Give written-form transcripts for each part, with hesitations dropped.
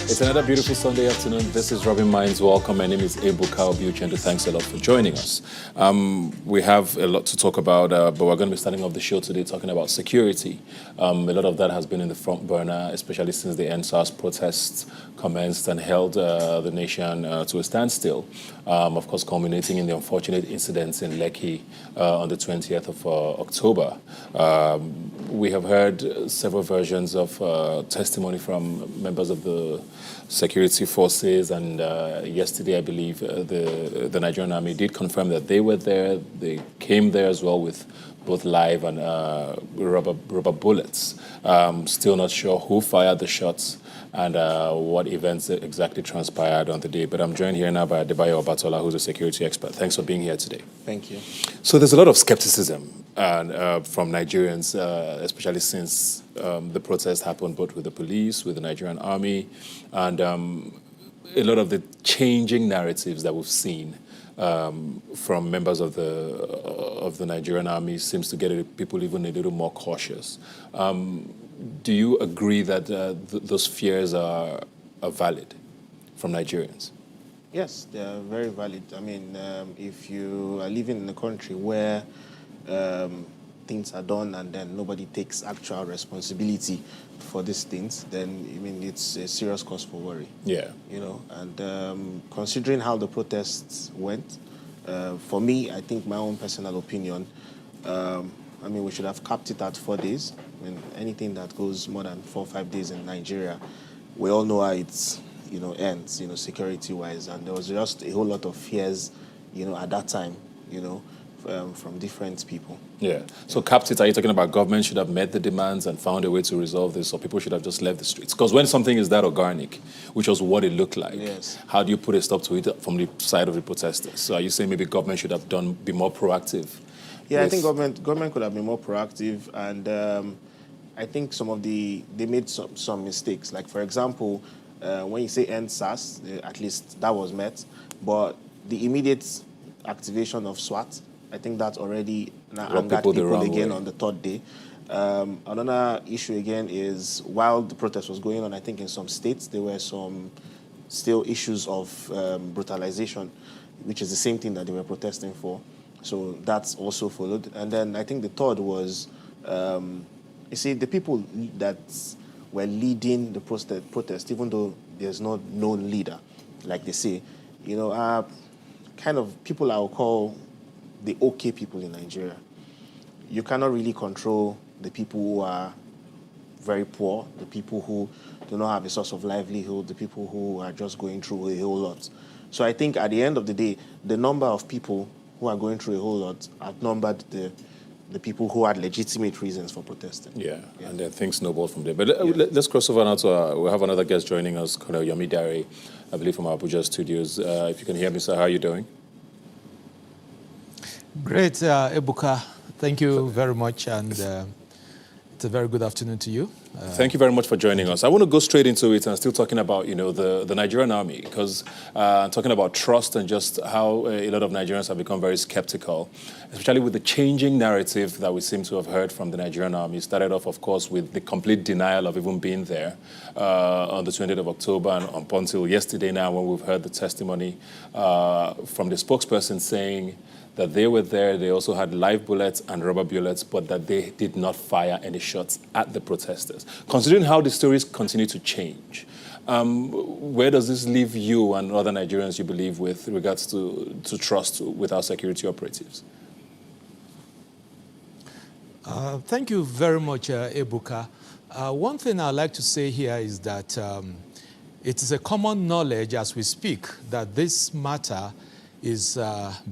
It's another beautiful Sunday afternoon. This is Robin Minds. Welcome. My name is Ebuka Obiuchendo. Thanks a lot for joining us. We have a lot to talk about, but we're going to be starting off the show today talking about security. A lot of that has been in the front burner, especially since the NSAS protests commenced and held the nation to a standstill. Of course, culminating in the unfortunate incidents in Lekki on the 20th of October. We have heard several versions of testimony from members of the security forces, and yesterday, I believe, the Nigerian army did confirm that they were there. They came there as well with both live and rubber bullets. Still not sure who fired the shots and what events exactly transpired on the day. But I'm joined here now by Adebayo Obatola, who's a security expert. Thanks for being here today. Thank you. So there's a lot of skepticism from Nigerians, especially since the protest happened both with the police, with the Nigerian army, and a lot of the changing narratives that we've seen from members of the Nigerian army seems to get people even a little more cautious. Do you agree that those fears are valid from Nigerians? Yes, they are very valid. I mean, if you are living in a country where things are done and then nobody takes actual responsibility for these things, then, I mean, it's a serious cause for worry. Yeah. You know, and considering how the protests went, for me, I think my own personal opinion, I mean, we should have capped it at 4 days. I mean, anything that goes more than 4 or 5 days in Nigeria, we all know how it's, ends, security-wise. And there was just a whole lot of fears, at that time, from different people. Yeah. So capped it, are you talking about government should have met the demands and found a way to resolve this, or people should have just left the streets? Because when something is that organic, which was what it looked like, yes, how do you put a stop to it from the side of the protesters? So are you saying maybe government should have be more proactive? Yeah, I think government could have been more proactive, and I think they made some mistakes. Like, for example, when you say end SARS, at least that was met, but the immediate activation of SWAT, I think that already angered people again on the third day. Another issue again is while the protest was going on, I think in some states there were some still issues of brutalization, which is the same thing that they were protesting for. So that's also followed. And then I think the third was, you see, the people that were leading the protest, even though there's no known leader, like they say, are kind of people I would call the okay people in Nigeria. You cannot really control the people who are very poor, the people who do not have a source of livelihood, the people who are just going through a whole lot. So I think at the end of the day, the number of people who are going through a whole lot outnumbered the people who had legitimate reasons for protesting. Yeah, and then things snowballed from there. But let's cross over now to, we have another guest joining us, Colonel Yomi Dare, I believe from our Abuja studios. If you can hear me, sir, how are you doing? Great, Ebuka. Thank you very much, and it's a very good afternoon to you. Thank you very much for joining us. I want to go straight into it and still talking about, the Nigerian army, because talking about trust and just how a lot of Nigerians have become very skeptical, especially with the changing narrative that we seem to have heard from the Nigerian army. It started off, of course, with the complete denial of even being there on the 20th of October and up until yesterday now when we've heard the testimony from the spokesperson saying that they were there, they also had live bullets and rubber bullets, but that they did not fire any shots at the protesters. Considering how the stories continue to change, where does this leave you and other Nigerians, you believe, with regards to trust with our security operatives? Thank you very much, Ebuka. One thing I'd like to say here is that it is a common knowledge as we speak that this matter is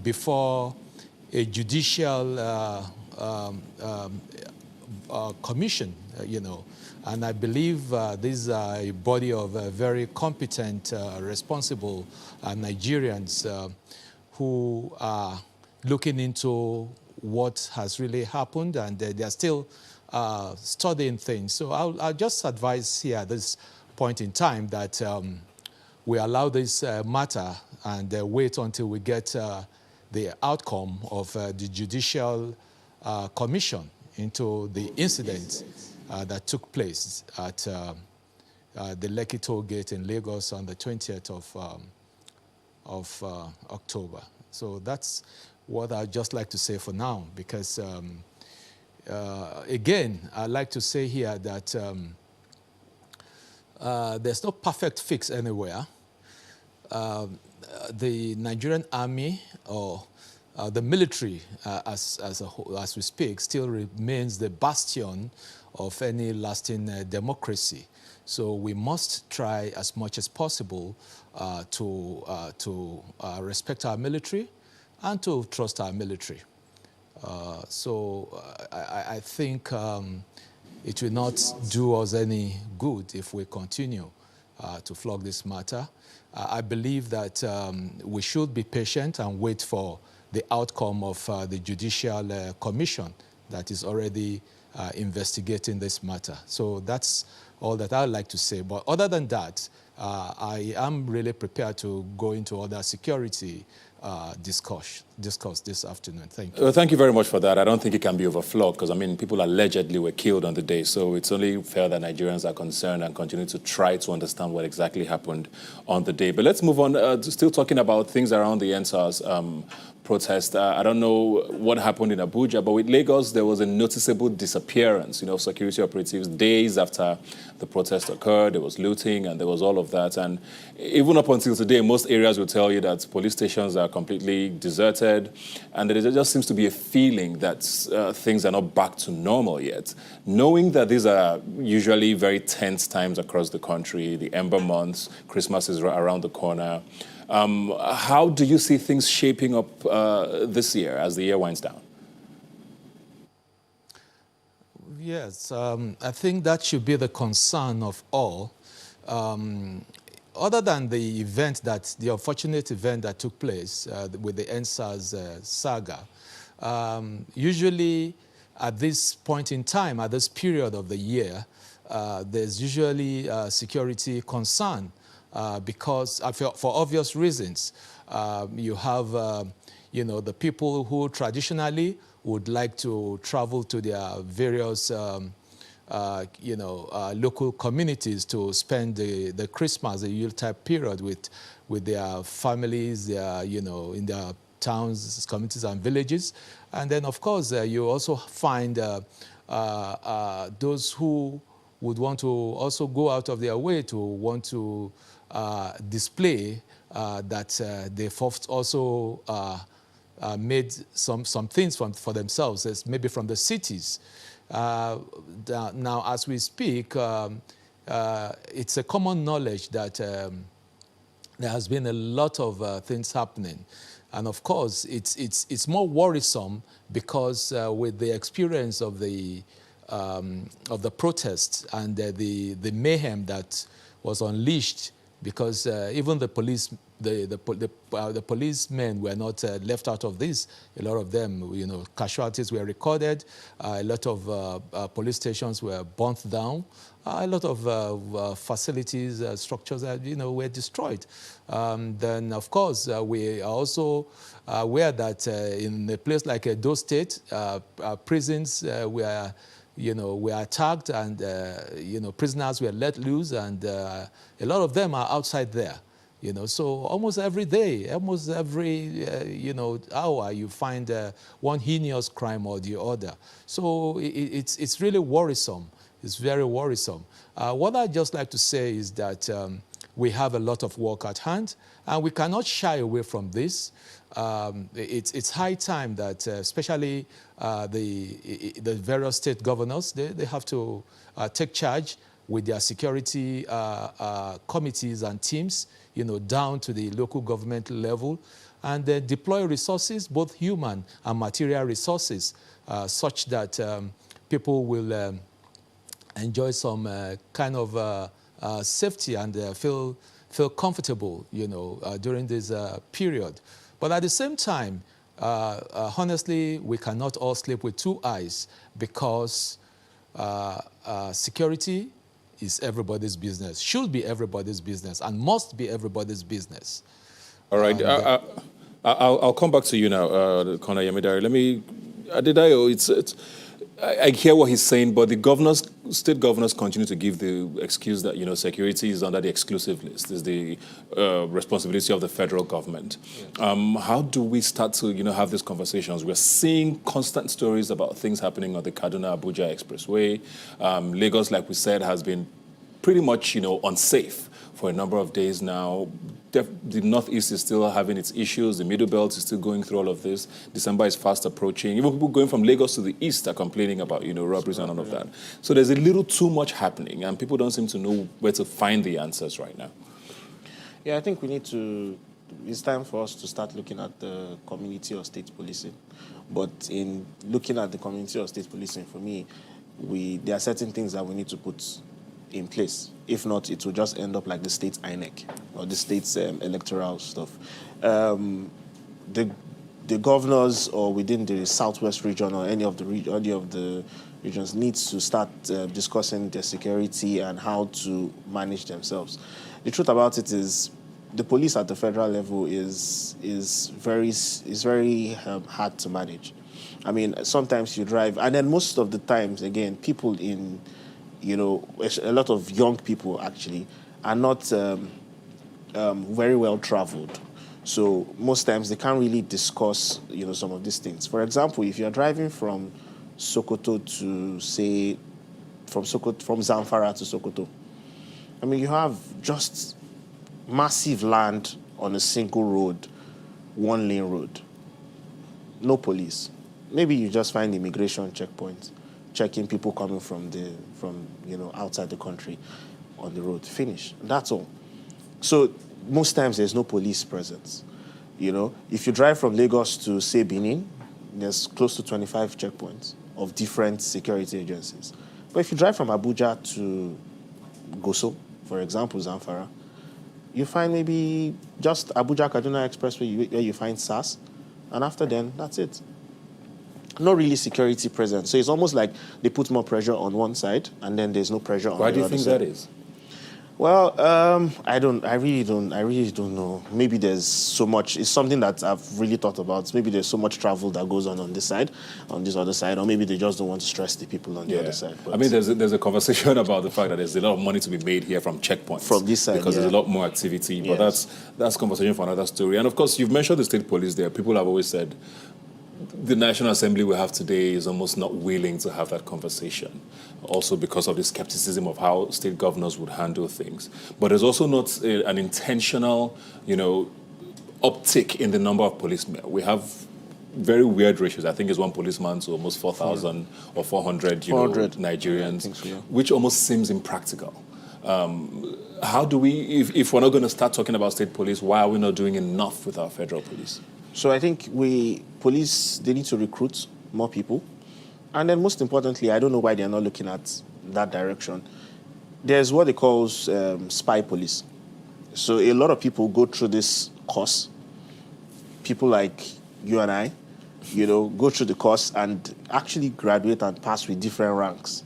before a judicial commission, and I believe this is a body of very competent, responsible Nigerians who are looking into what has really happened, and they are still studying things. So I'll just advise here at this point in time that we allow this matter and wait until we get the outcome of the judicial commission into the incident that took place at the Lekki toll gate in Lagos on the 20th of October. So that's what I'd just like to say for now, because again, I'd like to say here that there's no perfect fix anywhere. The Nigerian army or the military, as a whole, as we speak, still remains the bastion of any lasting democracy. So we must try as much as possible to respect our military and to trust our military. So I think it will not do us any good if we continue to flog this matter. I believe that we should be patient and wait for the outcome of the Judicial Commission that is already investigating this matter. So that's all that I would like to say. But other than that, I am really prepared to go into other security discuss this afternoon. Thank you. Well, thank you very much for that. I don't think it can be overflowed because, I mean, people allegedly were killed on the day. So it's only fair that Nigerians are concerned and continue to try to understand what exactly happened on the day. But let's move on to still talking about things around the NSAS protest. I don't know what happened in Abuja, but with Lagos, there was a noticeable disappearance, of security operatives days after the protest occurred. There was looting and there was all of that. And even up until today, most areas will tell you that police stations are completely deserted. And there just seems to be a feeling that things are not back to normal yet. Knowing that these are usually very tense times across the country, the Ember months, Christmas is around the corner. How do you see things shaping up this year as the year winds down? Yes, I think that should be the concern of all. Other than the unfortunate event that took place with the NSAS saga, usually at this point in time, at this period of the year, there's usually security concern. Because for obvious reasons, you have, the people who traditionally would like to travel to their various, local communities to spend the Christmas, the Yuletide period with their families, in their towns, communities, and villages. And then, of course, you also find those who would want to also go out of their way to want to display that they've also made some things for themselves, as maybe from the cities. Now, as we speak, it's a common knowledge that there has been a lot of things happening. And of course, it's more worrisome because with the experience of the protests and the mayhem that was unleashed, because even the policemen were not left out of this. A lot of them, casualties were recorded. A lot of police stations were burnt down. A lot of facilities, structures, were destroyed. Then, of course, we are also aware that in a place like Edo State, prisons were attacked and, prisoners were let loose, and a lot of them are outside there. So almost every day, almost every, hour, you find one heinous crime or the other. So it's really worrisome. It's very worrisome. What I'd just like to say is that we have a lot of work at hand, and we cannot shy away from this. It's high time that, especially the various state governors, they have to take charge with their security committees and teams, down to the local government level, and deploy resources, both human and material resources, such that people will enjoy some kind of safety and feel comfortable, during this period. But at the same time, honestly, we cannot all sleep with two eyes, because security is everybody's business, should be everybody's business, and must be everybody's business. All right. I'll come back to you now, Colonel Yemidari. Let me, Adedayo, I hear what he's saying, but the governors state governors continue to give the excuse that, security is under the exclusive list, is the responsibility of the federal government. How do we start to, have these conversations? We're seeing constant stories about things happening on the Kaduna-Abuja Expressway. Lagos, like we said, has been pretty much, unsafe for a number of days now. The Northeast is still having its issues. The Middle Belt is still going through all of this. December is fast approaching. Even people going from Lagos to the east are complaining about, robberies and all of that. So there's a little too much happening, and people don't seem to know where to find the answers right now. Yeah, I think it's time for us to start looking at the community or state policing. But in looking at the community or state policing, for me, there are certain things that we need to put in place. If not, it will just end up like the state's INEC or the state's electoral stuff. The governors or within the Southwest region or any of the regions needs to start discussing their security and how to manage themselves. The truth about it is, the police at the federal level is very hard to manage. I mean, sometimes you drive, and then most of the times, again, people in a lot of young people actually are not very well traveled. So most times they can't really discuss, some of these things. For example, if you're driving from Sokoto to, say, from Zamfara to Sokoto, I mean, you have just massive land on a single road, one-lane road, no police. Maybe you just find immigration checkpoints, checking people coming from outside the country on the road. Finish. That's all. So most times there's no police presence. If you drive from Lagos to, say, Benin, there's close to 25 checkpoints of different security agencies. But if you drive from Abuja to Goso, for example, Zamfara, you find maybe just Abuja-Kaduna Expressway where you find SAS, and after then, that's it. Not really security present. So it's almost like they put more pressure on one side, and then there's no pressure on the other side. Why do you think that is? Well, I really don't know. Maybe there's so much. It's something that I've really thought about. Maybe there's so much travel that goes on this side, on this other side, or maybe they just don't want to stress the people on the other side. But I mean, there's a conversation about the fact that there's a lot of money to be made here from checkpoints. From this side, because there's a lot more activity. But that's conversation for another story. And of course, you've mentioned the state police there. People have always said the National Assembly we have today is almost not willing to have that conversation, also because of the skepticism of how state governors would handle things. But there's also not an intentional, uptick in the number of policemen. We have very weird ratios. I think it's one policeman to almost 4,000 or 400, 400 Nigerians, I think so, yeah. Which almost seems impractical. How do we, if we're not going to start talking about state police, why are we not doing enough with our federal police? So I think police, they need to recruit more people. And then most importantly, I don't know why they're not looking at that direction. There's what they call spy police. So a lot of people go through this course. People like you and I, go through the course and actually graduate and pass with different ranks.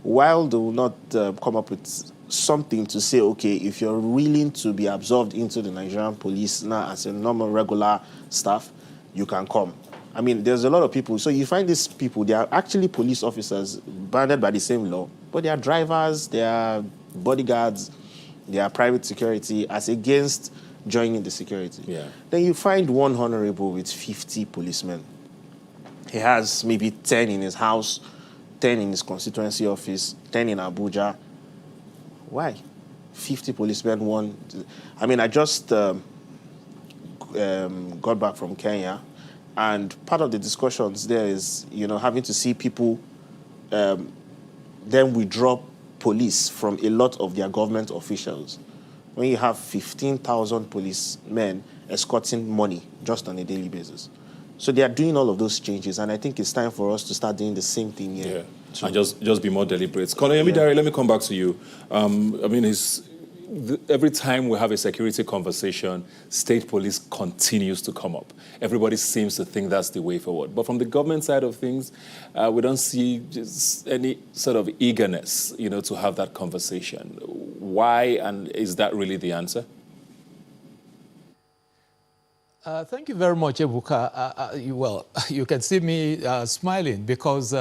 While they will not come up with something to say, okay, if you're willing to be absorbed into the Nigerian police now as a normal, regular staff, you can come. I mean, there's a lot of people. So you find these people, they are actually police officers banded by the same law, but they are drivers, they are bodyguards, they are private security as against joining the security. Yeah. Then you find one honorable with 50 policemen. He has maybe 10 in his house, 10 in his constituency office, 10 in Abuja. Why? 50 policemen, one. I mean, I just got back from Kenya, and part of the discussions there is, having to see people then withdraw police from a lot of their government officials. When you have 15,000 policemen escorting money just on a daily basis. So they are doing all of those changes, and I think it's time for us to start doing the same thing here. Yeah. And just be more deliberate. Colonel Yemidari, let me come back to you. I mean, every time we have a security conversation, state police continues to come up. Everybody seems to think that's the way forward. But from the government side of things, we don't see just any sort of eagerness, to have that conversation. Why, and is that really the answer? Thank you very much, Ebuka. Well, you can see me smiling because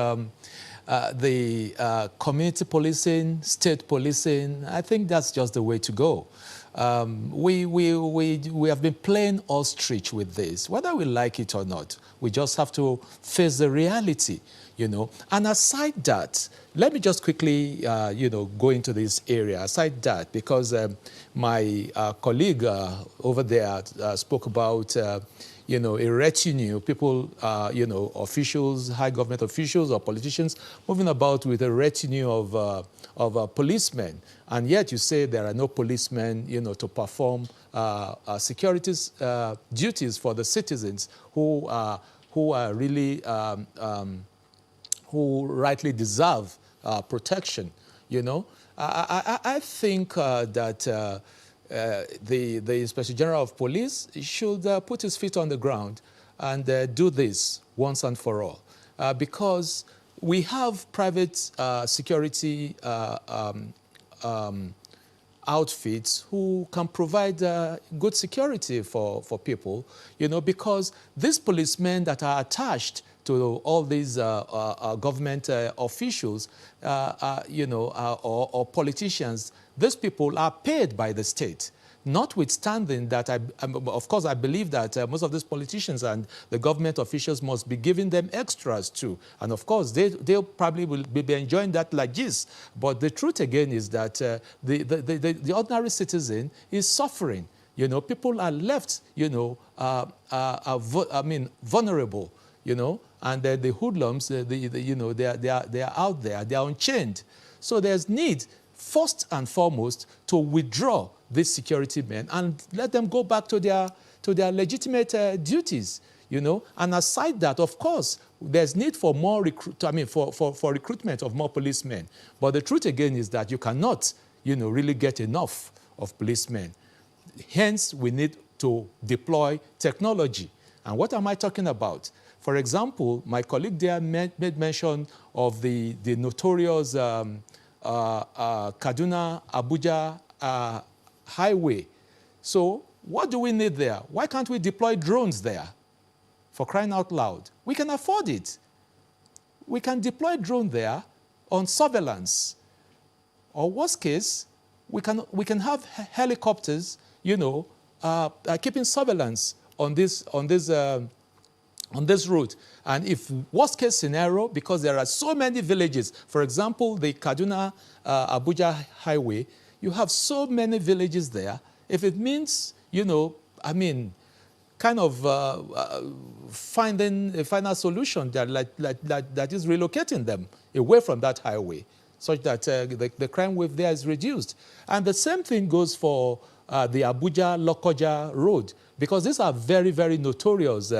community policing, state policing, I think that's just the way to go. We have been playing ostrich with this, whether we like it or not. We just have to face the reality, you know. And aside that, let me just quickly, you know, go into this area. Aside that, because my colleague over there spoke about, you know, a retinue, people, you know, officials, high government officials or politicians moving about with a retinue of policemen. And yet you say there are no policemen, you know, to perform security duties for the citizens who are really, who rightly deserve protection, you know. I think that the Inspector General of Police should put his feet on the ground and do this once and for all. Because we have private security outfits who can provide good security for people, you know, because these policemen that are attached to all these government officials, you know, or politicians, these people are paid by the state. Notwithstanding that, of course, I believe that most of these politicians and the government officials must be giving them extras too. And of course, they'll probably will be enjoying that like this. But the truth again is that the ordinary citizen is suffering. You know, people are left, you know, vulnerable, you know, and the hoodlums, you know, they are out there, they are unchained. So there's need, first and foremost, to withdraw these security men and let them go back to their legitimate duties, you know. And aside that, of course, there's need for more for recruitment of more policemen. But the truth again is that you cannot, you know, really get enough of policemen. Hence, we need to deploy technology. And what am I talking about? For example, my colleague there made mention of the notorious Kaduna-Abuja highway. So what do we need there? Why can't we deploy drones there? For crying out loud. We can afford it. We can deploy drone there on surveillance. Or worst case, we can have helicopters, you know, keeping surveillance on this route. And if worst case scenario, because there are so many villages, for example, the Kaduna-Abuja highway, you have so many villages there. If it means, you know, I mean, kind of finding a final solution that is relocating them away from that highway, such that the crime wave there is reduced. And the same thing goes for the Abuja-Lokoja road, because these are very, very notorious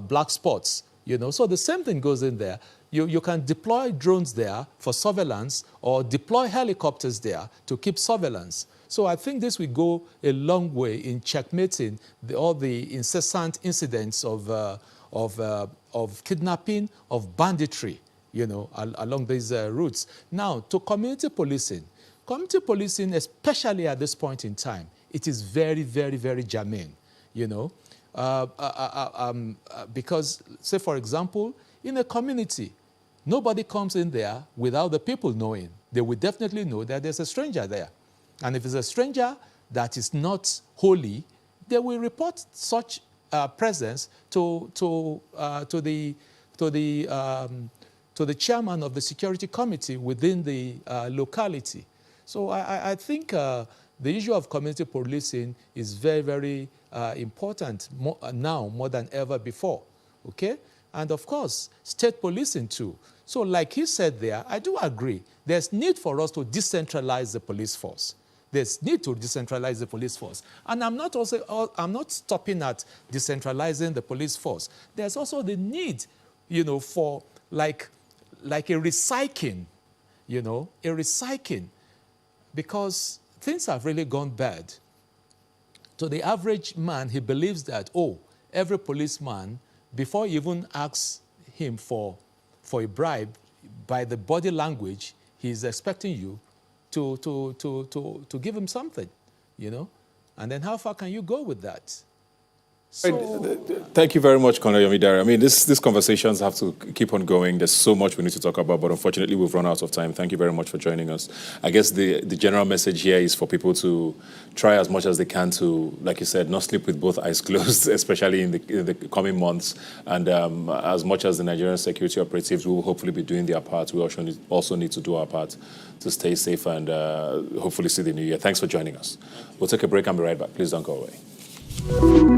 black spots, you know. So the same thing goes in there. You can deploy drones there for surveillance or deploy helicopters there to keep surveillance. So I think this will go a long way in checkmating all the incessant incidents of kidnapping, of banditry, you know, along these routes. Now, to community policing. Community policing, especially at this point in time, it is very, very, very germane, you know. Because, say, for example, in a community, nobody comes in there without the people knowing. They will definitely know that there's a stranger there. And if it's a stranger that is not holy, they will report such presence to the chairman of the security committee within the locality. So I think the issue of community policing is very, very important now more than ever before, okay? And of course, state policing too. So like he said there, I do agree. There's need for us to decentralize the police force. There's need to decentralize the police force. And I'm not stopping at decentralizing the police force. There's also the need, you know, for like a recycling, you know, a recycling, because things have really gone bad. To the average man, he believes that, oh, every policeman, before you even ask him for a bribe, by the body language, he's expecting you to give him something, you know? And then how far can you go with that? Thank you very much, Colonel Yomidare. I mean, these conversations have to keep on going. There's so much we need to talk about, but unfortunately, we've run out of time. Thank you very much for joining us. I guess the general message here is for people to try as much as they can to, like you said, not sleep with both eyes closed, especially in the coming months. And as much as the Nigerian security operatives will hopefully be doing their part, we also need to do our part to stay safe and hopefully see the new year. Thanks for joining us. We'll take a break and be right back. Please don't go away.